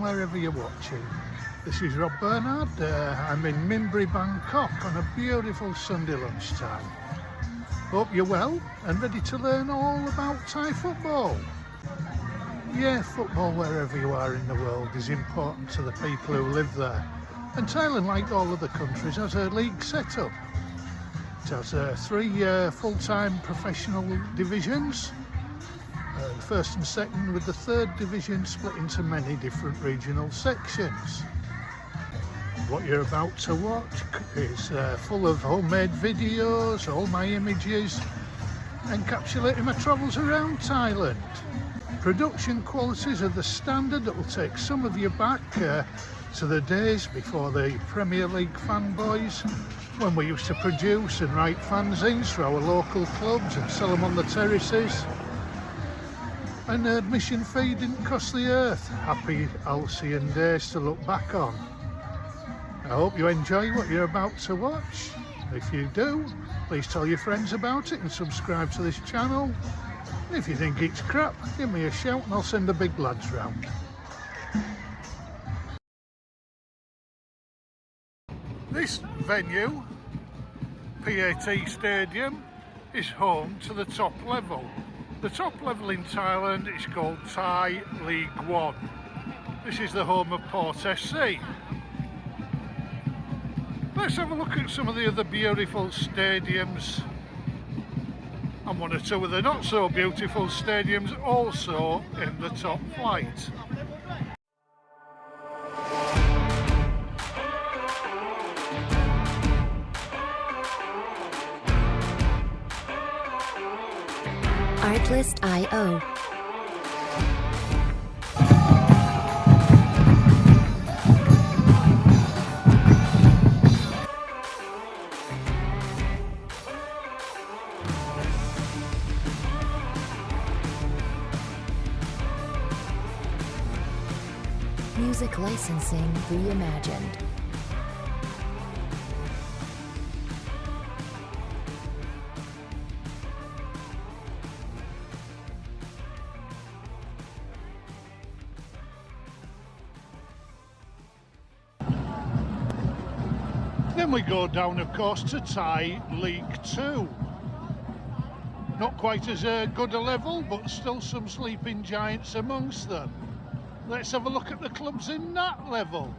wherever you're watching. This is Rob Bernard. I'm in Minbury, Bangkok on a beautiful Sunday lunchtime. Hope you're well and ready to learn all about Thai football. Yeah, football wherever you are in the world is important to the people who live there. And Thailand, like all other countries, has a league set up. It has 3 full-time professional divisions. The first and second, with the third division split into many different regional sections. What you're about to watch is full of homemade videos, all my images, encapsulating my travels around Thailand. Production qualities are the standard that will take some of you back to the days before the Premier League fanboys, when we used to produce and write fanzines for our local clubs and sell them on the terraces. And the admission fee didn't cost the earth. Happy halcyon days to look back on. I hope you enjoy what you're about to watch. If you do, please tell your friends about it and subscribe to this channel. And if you think it's crap, give me a shout and I'll send the big lads round. This venue, PAT Stadium, is home to the top level. The top level in Thailand is called Thai League One. This is the home of Port SC. Let's have a look at some of the other beautiful stadiums, and 1 or 2 of the not so beautiful stadiums also in the top flight. Artlist.io. Music licensing reimagined. Then we go down, of course, to Thai League 2. Not quite as good a level, but still some sleeping giants amongst them. Let's have a look at the clubs in that level.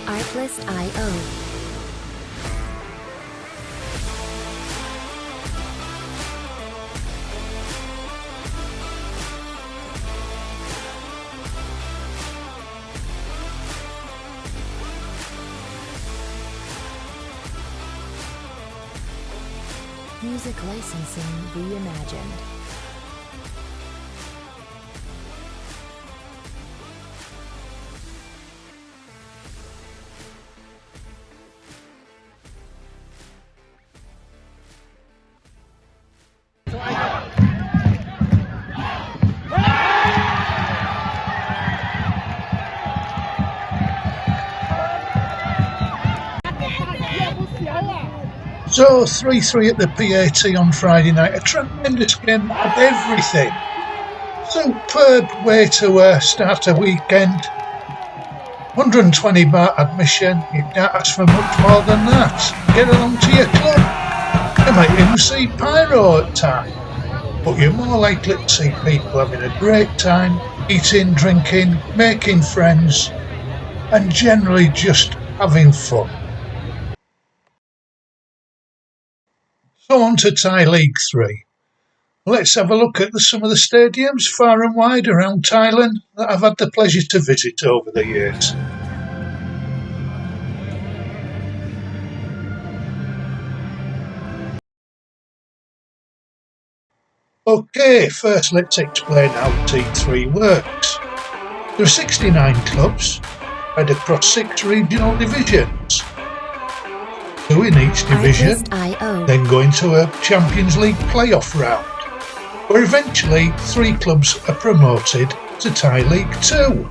Artlist.io. Music licensing reimagined. So 3-3 at the PAT on Friday night, a tremendous game of everything. Superb way to start a weekend. 120 baht admission, you can't ask for much more than that. Get along to your club. You might even see pyro at time, but you're more likely to see people having a great time, eating, drinking, making friends, and generally just having fun. So on to Thai League 3. Let's have a look at some of the stadiums far and wide around Thailand that I've had the pleasure to visit over the years. Okay, first let's explain how T3 works. There are 69 clubs spread across 6 regional divisions. 2 in each division, then go into a Champions League playoff round, where eventually 3 clubs are promoted to Thai League 2.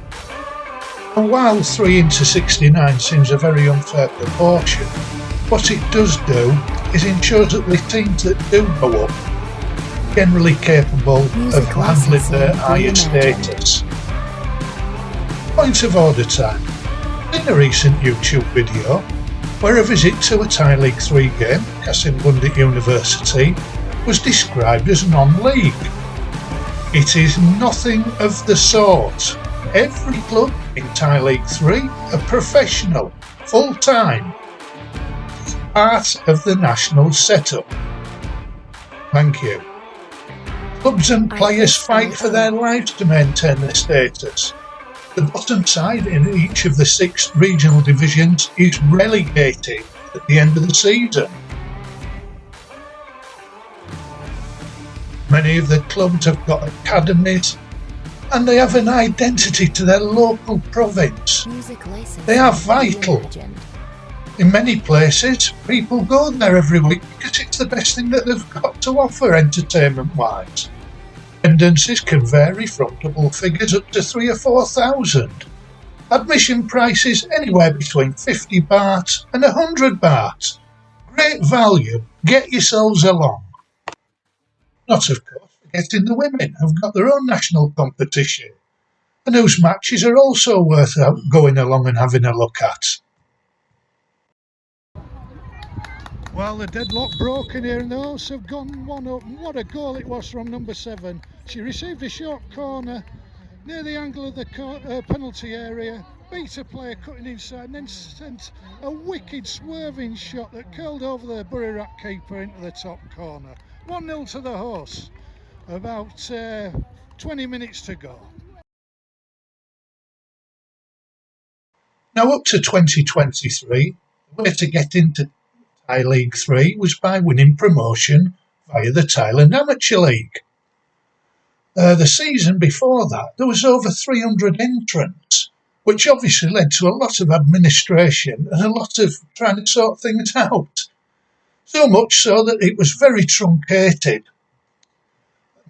And while 3 into 69 seems a very unfair proportion, what it does do is ensures that the teams that do go up are generally capable of handling their higher status. Points of order time. In a recent YouTube video, where a visit to a Thai League 3 game, Kasim Bundit University, was described as non-league. It is nothing of the sort. Every club in Thai League 3 are professional, full-time, part of the national setup. Thank you. Clubs and players fight for their lives to maintain their status. The bottom side in each of the 6 regional divisions is relegated at the end of the season. Many of the clubs have got academies and they have an identity to their local province. They are vital. In many places, people go there every week because it's the best thing that they've got to offer entertainment-wise. Attendances can vary from double figures up to 3,000 or 4,000. Admission prices anywhere between 50 baht and 100 baht. Great value, get yourselves along. Not of course forgetting the women have got their own national competition, and whose matches are also worth going along and having a look at. Well, the deadlock broken here and the Horse have gone 1 up, and what a goal it was from number 7. She received a short corner near the angle of the penalty area, beat a player cutting inside and then sent a wicked swerving shot that curled over the Burirat keeper into the top corner. 1-0 to the Horse, about 20 minutes to go. Now up to 2023, the way to get into Thai League 3 was by winning promotion via the Thailand Amateur League. The season before that, there was over 300 entrants, which obviously led to a lot of administration and a lot of trying to sort things out. So much so that it was very truncated.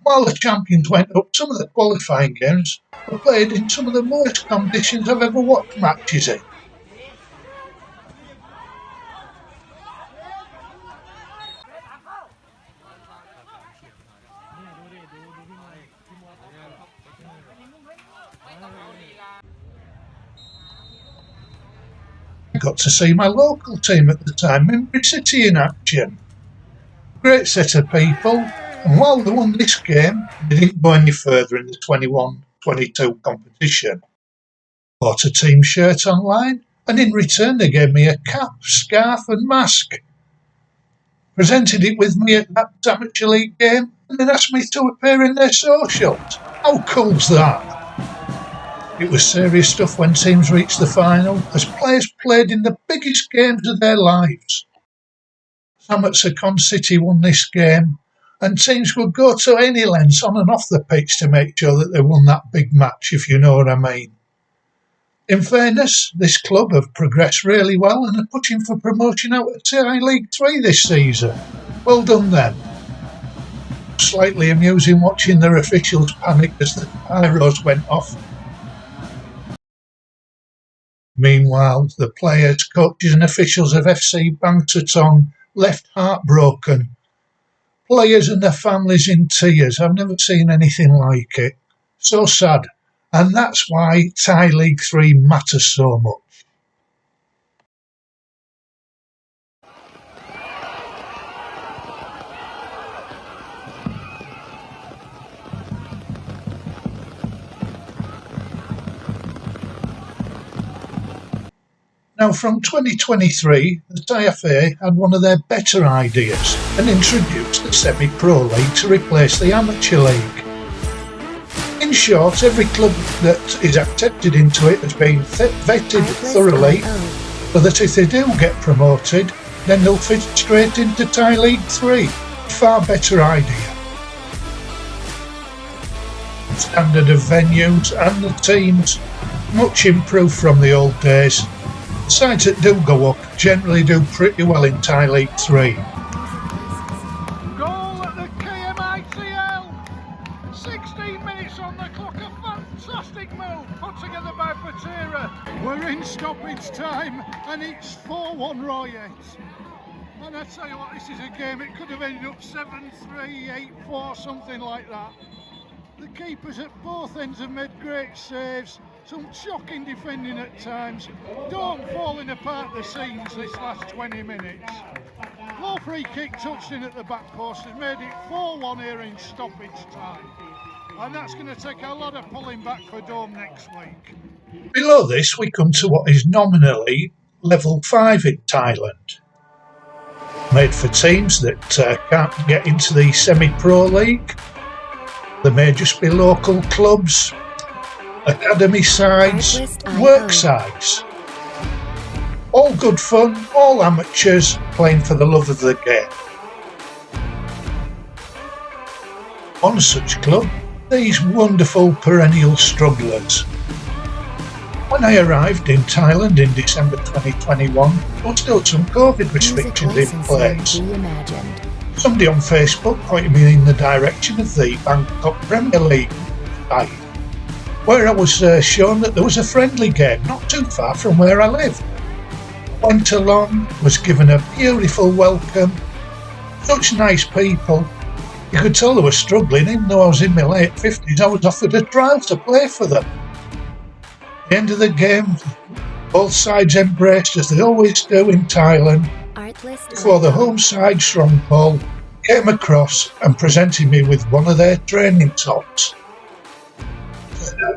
While the champions went up, some of the qualifying games were played in some of the worst conditions I've ever watched matches in. I got to see my local team at the time, Minbri City, in action. Great set of people, and while they won this game, they didn't go any further in the 21-22 competition. Bought a team shirt online, and in return they gave me a cap, scarf and mask. Presented it with me at that amateur league game, and then asked me to appear in their socials. How cool's that? It was serious stuff when teams reached the final, as players played in the biggest games of their lives. Sam at Secon City won this game, and teams would go to any lengths on and off the pitch to make sure that they won that big match, if you know what I mean. In fairness, this club have progressed really well and are pushing for promotion out of Thai League 3 this season. Well done them. Slightly amusing watching their officials panic as the pyros went off. Meanwhile, the players, coaches and officials of FC Bang Tutong left heartbroken. Players and their families in tears. I've never seen anything like it. So sad. And that's why Thai League 3 matters so much. Now, from 2023, the Thai FA had one of their better ideas and introduced the semi-pro league to replace the amateur league. In short, every club that is accepted into it has been vetted thoroughly, so that if they do get promoted, then they'll fit straight into Thai League 3. Far better idea. Standard of venues and the teams, much improved from the old days. The sides that do go up generally do pretty well in Thai League 3. Goal at the KMITL! 16 minutes on the clock, a fantastic move, put together by Fatira. We're in stoppage time and it's 4-1 Royettes. And I tell you what, this is a game, it could have ended up 7-3, 8-4, something like that. The keepers at both ends have made great saves, some shocking defending at times. Don't falling apart the seams this last 20 minutes. Low free kick touched in at the back post has made it 4-1 here in stoppage time. And that's going to take a lot of pulling back for Dome next week. Below this, we come to what is nominally level 5 in Thailand. Made for teams that can't get into the semi-pro league. They may just be local clubs, academy sides, work sides. All good fun, all amateurs playing for the love of the game. One such club, these wonderful perennial strugglers. When I arrived in Thailand in December 2021, there were still some COVID restrictions in place. Somebody on Facebook pointed me in the direction of the Bangkok Premier League site, where I was shown that there was a friendly game not too far from where I live. I went along, was given a beautiful welcome, such nice people. You could tell they were struggling, even though I was in my late 50s, I was offered a trial to play for them. At the end of the game, both sides embraced as they always do in Thailand, before the home side Strongpole came across and presented me with one of their training tops.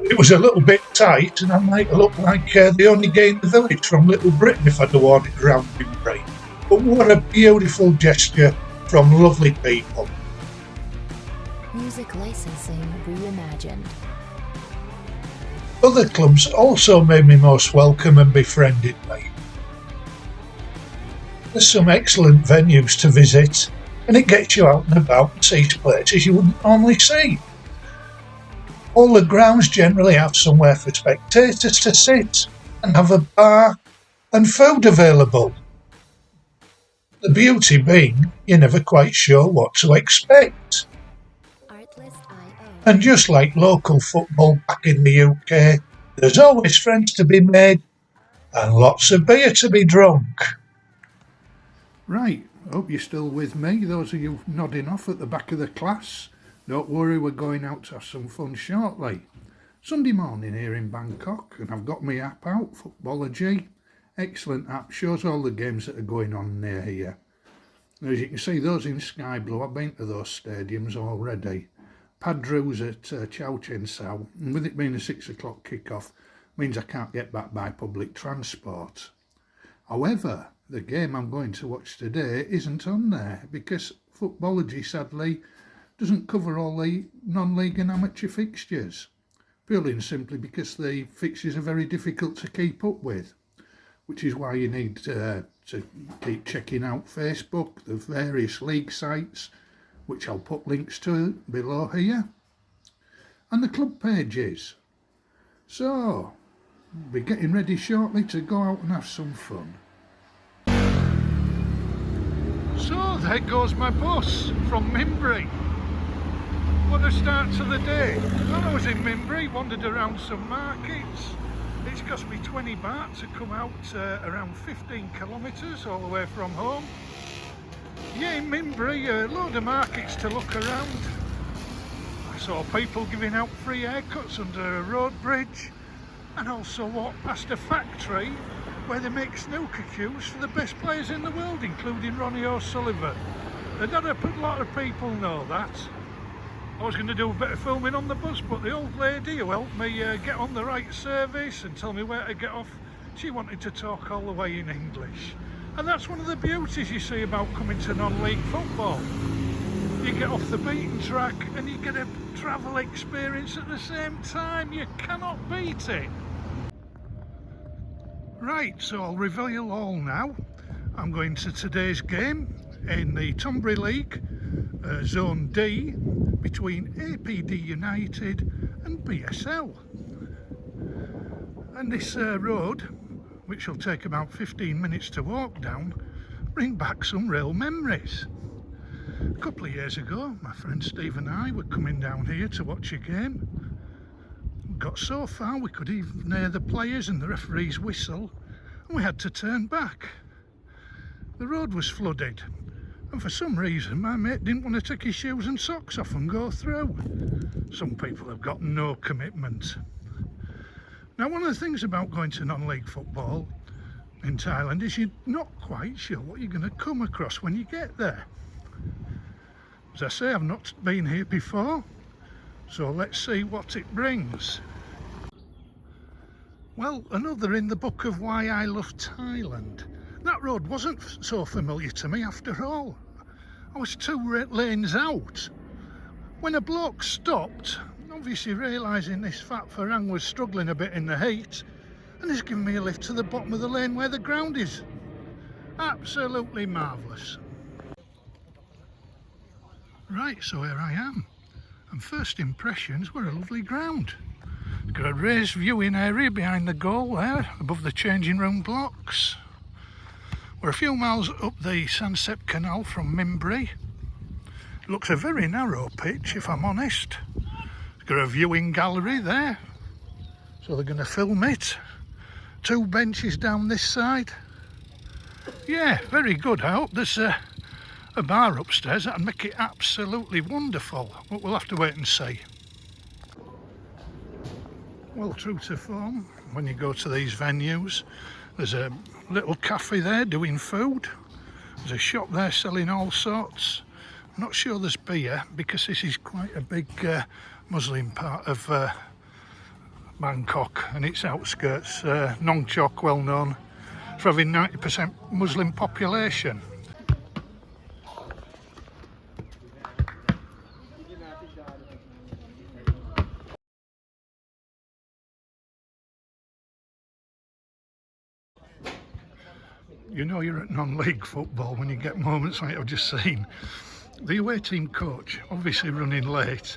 It was a little bit tight, and I might look like the only guy in the village from Little Britain if I'd worn it around Mimbri. But what a beautiful gesture from lovely people. Music licensing reimagined. Other clubs also made me most welcome and befriended me. There's some excellent venues to visit, and it gets you out and about and sees places you wouldn't normally see. All the grounds generally have somewhere for spectators to sit and have a bar and food available. The beauty being you're never quite sure what to expect. And just like local football back in the UK, there's always friends to be made and lots of beer to be drunk. Right, hope you're still with me. Those of you nodding off at the back of the class, don't worry, we're going out to have some fun shortly. Sunday morning here in Bangkok, and I've got my app out, Footballogy. Excellent app, shows all the games that are going on near here. As you can see, those in Sky Blue, I've been to those stadiums already. Padru's at Chow Chen Sao, and with it being a 6 o'clock kick-off, means I can't get back by public transport. However, the game I'm going to watch today isn't on there, because Footballogy, sadly, doesn't cover all the non-league and amateur fixtures, purely and simply because the fixtures are very difficult to keep up with, which is why you need to keep checking out Facebook, the various league sites, which I'll put links to below here, and the club pages. So, we're getting ready shortly to go out and have some fun. So there goes my bus from Mimbri. What a start to the day. When I was in Mimbri, wandered around some markets. It's cost me 20 baht to come out around 15 kilometres all the way from home. Yeah, in Mimbri, a load of markets to look around. I saw people giving out free haircuts under a road bridge, and also walked past a factory where they make snooker cues for the best players in the world, including Ronnie O'Sullivan. And not a lot of people know that. I was going to do a bit of filming on the bus, but the old lady who helped me get on the right service and tell me where to get off, she wanted to talk all the way in English. And that's one of the beauties you see about coming to non-league football. You get off the beaten track and you get a travel experience at the same time. You cannot beat it. Right, so I'll reveal all now. I'm going to today's game in the Thonburi League, Zone D, between APD United and BSL. And this road, which will take about 15 minutes to walk down, bring back some real memories. A couple of years ago, my friend Steve and I were coming down here to watch a game. got so far we could even hear the players and the referee's whistle, and we had to turn back. The road was flooded, and for some reason my mate didn't want to take his shoes and socks off and go through. Some people have got no commitment. Now, one of the things about going to non-league football in Thailand is you're not quite sure what you're going to come across when you get there. As I say, I've not been here before, so let's see what it brings. Well, another in the book of why I love Thailand. That road wasn't so familiar to me after all. I was 2 lanes out when a bloke stopped, obviously realising this fat Farang was struggling a bit in the heat, and he's given me a lift to the bottom of the lane where the ground is. Absolutely marvellous. Right, so here I am, and first impressions were a lovely ground. Got a raised viewing area behind the goal there, above the changing room blocks. We're a few miles up the Sansep Canal from Minbri. It looks a very narrow pitch, if I'm honest. It's got a viewing gallery there, so they're going to film it. 2 benches down this side. Yeah, very good. I hope there's a bar upstairs that'd make it absolutely wonderful, but we'll have to wait and see. Well, true to form, when you go to these venues, there's a little cafe there doing food. There's a shop there selling all sorts. I'm not sure there's beer because this is quite a big Muslim part of Bangkok and its outskirts. Nong Chok, well known for having 90% Muslim population. You know you're at non-league football when you get moments like I've just seen. The away team coach, obviously running late,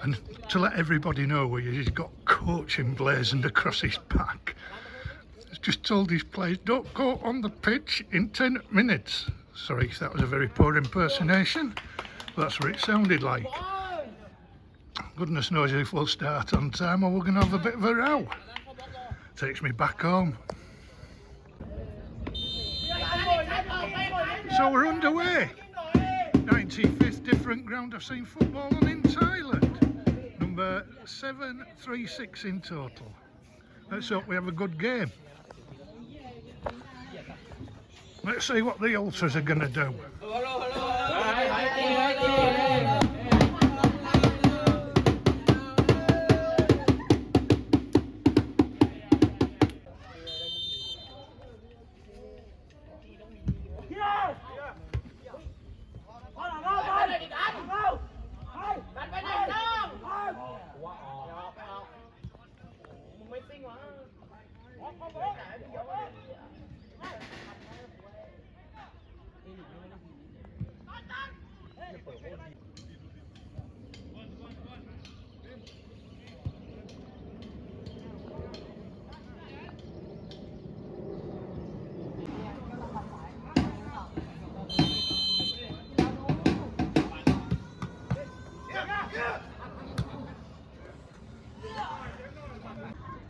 and to let everybody know where he's got coach emblazoned across his back. He's just told his players, don't go on the pitch in 10 minutes. Sorry if that was a very poor impersonation, but that's what it sounded like. Goodness knows if we'll start on time or we're going to have a bit of a row. Takes me back home. So we're underway. 95th different ground I've seen football on in Thailand. Number 736 in total. Let's hope we have a good game. Let's see what the ultras are going to do.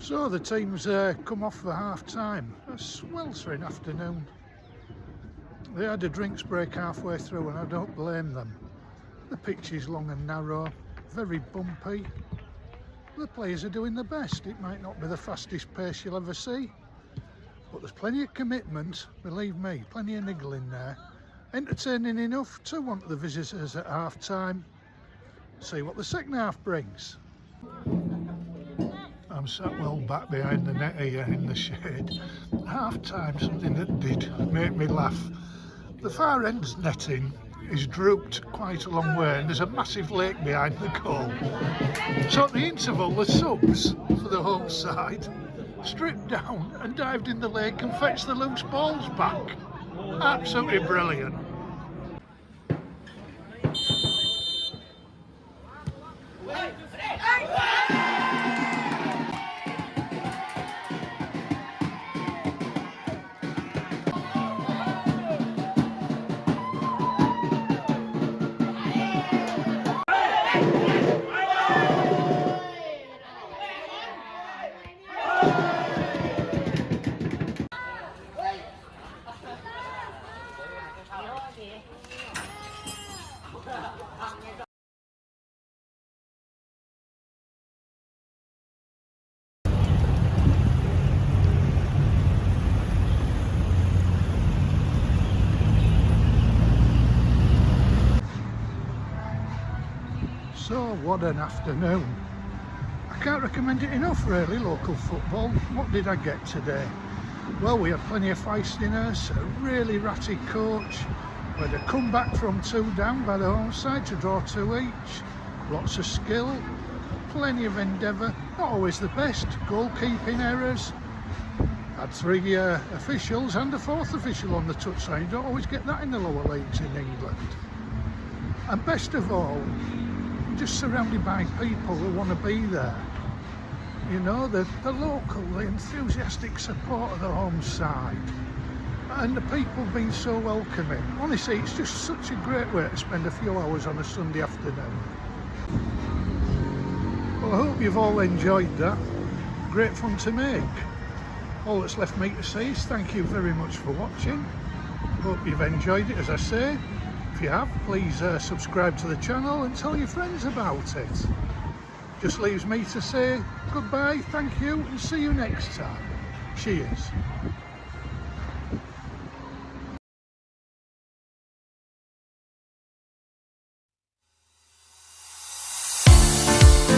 So the team's come off for half time. A sweltering afternoon. They had a drinks break halfway through and I don't blame them. The pitch is long and narrow, very bumpy. The players are doing their best. It might not be the fastest pace you'll ever see, but there's plenty of commitment, believe me, plenty of niggling there. Entertaining enough to want the visitors at half time. See what the second half brings. I'm sat well back behind the net here in the shade. Half time, something that did make me laugh. The far end's netting is drooped quite a long way and there's a massive lake behind the goal. So at the interval, the subs for the home side stripped down and dived in the lake and fetched the loose balls back. Absolutely brilliant. So what an afternoon. I can't recommend it enough really, local football. What did I get today? Well, we had plenty of feistiness, a really ratty coach. We had a comeback from 2 down by the home side to draw 2 each. Lots of skill, plenty of endeavour, not always the best, goalkeeping errors. Had 3 officials and a 4th official on the touchline. You don't always get that in the lower leagues in England. And best of all, just surrounded by people who want to be there. You know, the local, the enthusiastic support of the home side. And the people being so welcoming. Honestly, it's just such a great way to spend a few hours on a Sunday afternoon. Well, I hope you've all enjoyed that. Great fun to make. All that's left me to say is thank you very much for watching. Hope you've enjoyed it, as I say. If you have, please subscribe to the channel and tell your friends about it. Just leaves me to say goodbye, thank you, and see you next time. Cheers.